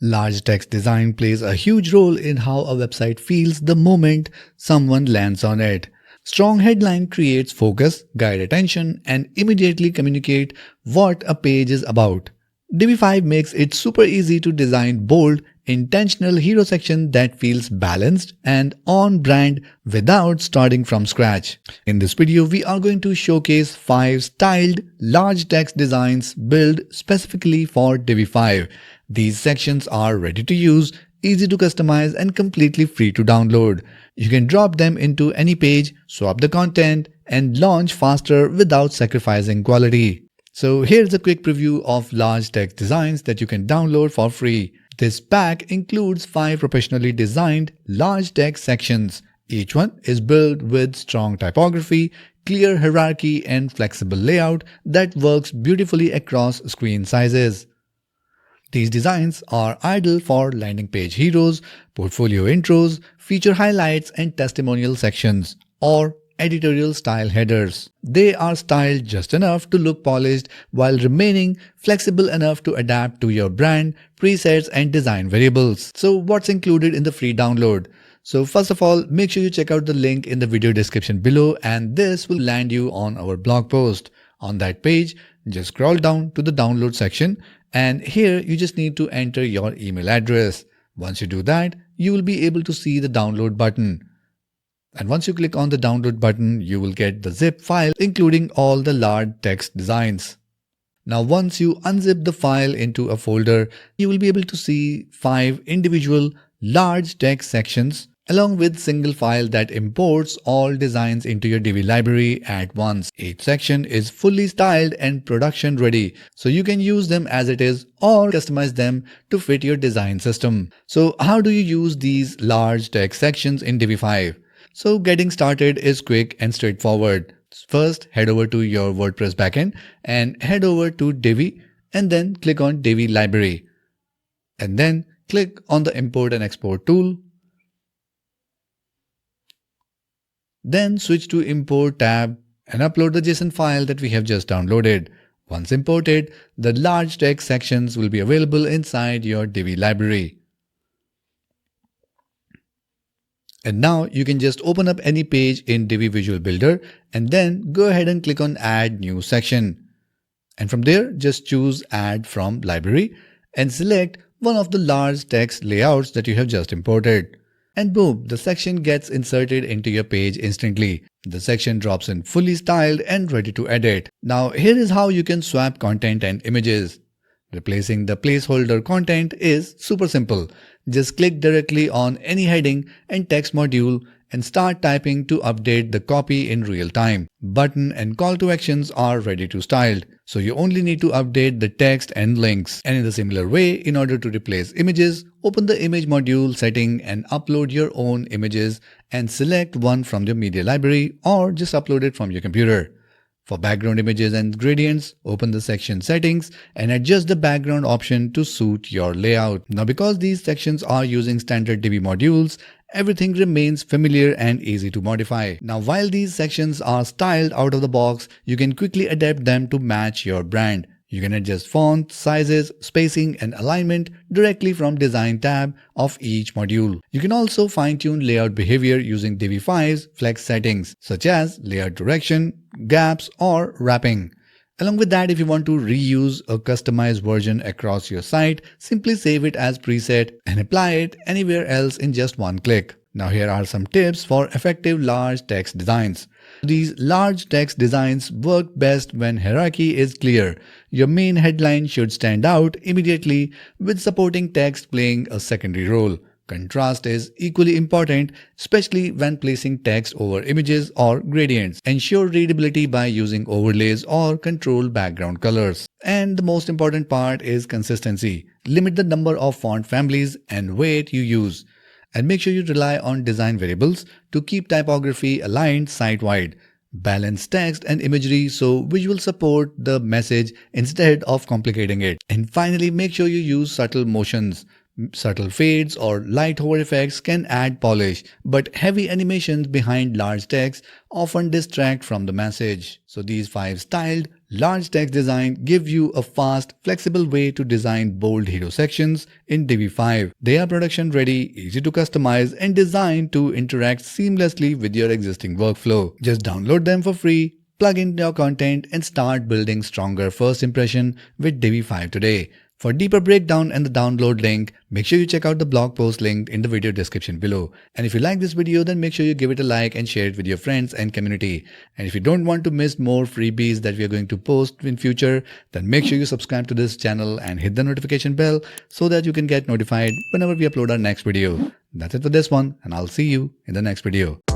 Large text design plays a huge role in how a website feels the moment someone lands on it. Strong headline creates focus, guide attention, and immediately communicate what a page is about. Divi makes it super easy to design bold, intentional hero section that feels balanced and on brand without starting from scratch. In this video, we are going to showcase 5 styled large text designs built specifically for Divi. These sections are ready to use, easy to customize, and completely free to download. You can drop them into any page, swap the content, and launch faster without sacrificing quality. So here's a quick preview of large text designs that you can download for free. This pack includes 5 professionally designed large text sections. Each one is built with strong typography, clear hierarchy, and flexible layout that works beautifully across screen sizes. These designs are ideal for landing page heroes, portfolio intros, feature highlights, and testimonial sections, or editorial style headers. They are styled just enough to look polished while remaining flexible enough to adapt to your brand, presets, and design variables. So what's included in the free download? So first of all, make sure you check out the link in the video description below, and this will land you on our blog post. On that page, just scroll down to the download section, and here you just need to enter your email address. Once you do that, you will be able to see the download button. And once you click on the download button, you will get the zip file including all the large text designs. Now once you unzip the file into a folder, you will be able to see 5 individual large text sections along with single file that imports all designs into your Divi library at once. Each section is fully styled and production ready, so you can use them as it is or customize them to fit your design system. So how do you use these large text sections in Divi? So getting started is quick and straightforward. First, head over to your WordPress backend and head over to Divi and then click on Divi library. And then click on the import and export tool. Then switch to import tab and upload the JSON file that we have just downloaded. Once imported, the large text sections will be available inside your Divi library. And now you can just open up any page in Divi Visual Builder and then go ahead and click on Add New Section. And from there, just choose Add from Library and select one of the large text layouts that you have just imported. And boom, the section gets inserted into your page instantly. The section drops in fully styled and ready to edit. Now here is how you can swap content and images. Replacing the placeholder content is super simple. Just click directly on any heading and text module and start typing to update the copy in real time. Button and call to actions are ready to styled, so you only need to update the text and links. And in the similar way, in order to replace images, open the image module setting and upload your own images and select one from your media library or just upload it from your computer. For background images and gradients, open the section settings and adjust the background option to suit your layout. Now because these sections are using standard Divi modules, everything remains familiar and easy to modify. Now while these sections are styled out of the box, you can quickly adapt them to match your brand. You can adjust font, sizes, spacing, and alignment directly from Design tab of each module. You can also fine-tune layout behavior using Divi5's flex settings, such as layout direction, gaps, or wrapping. Along with that, if you want to reuse a customized version across your site, simply save it as preset and apply it anywhere else in just one click. Now here are some tips for effective large text designs. These large text designs work best when hierarchy is clear. Your main headline should stand out immediately with supporting text playing a secondary role. Contrast is equally important, especially when placing text over images or gradients. Ensure readability by using overlays or control background colors. And the most important part is consistency. Limit the number of font families and weight you use. And make sure you rely on design variables to keep typography aligned site-wide. Balance text and imagery so visuals support the message instead of complicating it. And finally, make sure you use subtle motions. Subtle fades or light hover effects can add polish, but heavy animations behind large text often distract from the message. So these 5 styled Large text design gives you a fast, flexible way to design bold hero sections in Divi 5. They are production ready, easy to customize, and designed to interact seamlessly with your existing workflow. Just download them for free, plug in your content, and start building stronger first impression with Divi 5 today. For deeper breakdown and the download link, make sure you check out the blog post linked in the video description below. And if you like this video, then make sure you give it a like and share it with your friends and community. And if you don't want to miss more freebies that we are going to post in future, then make sure you subscribe to this channel and hit the notification bell so that you can get notified whenever we upload our next video. That's it for this one, and I'll see you in the next video.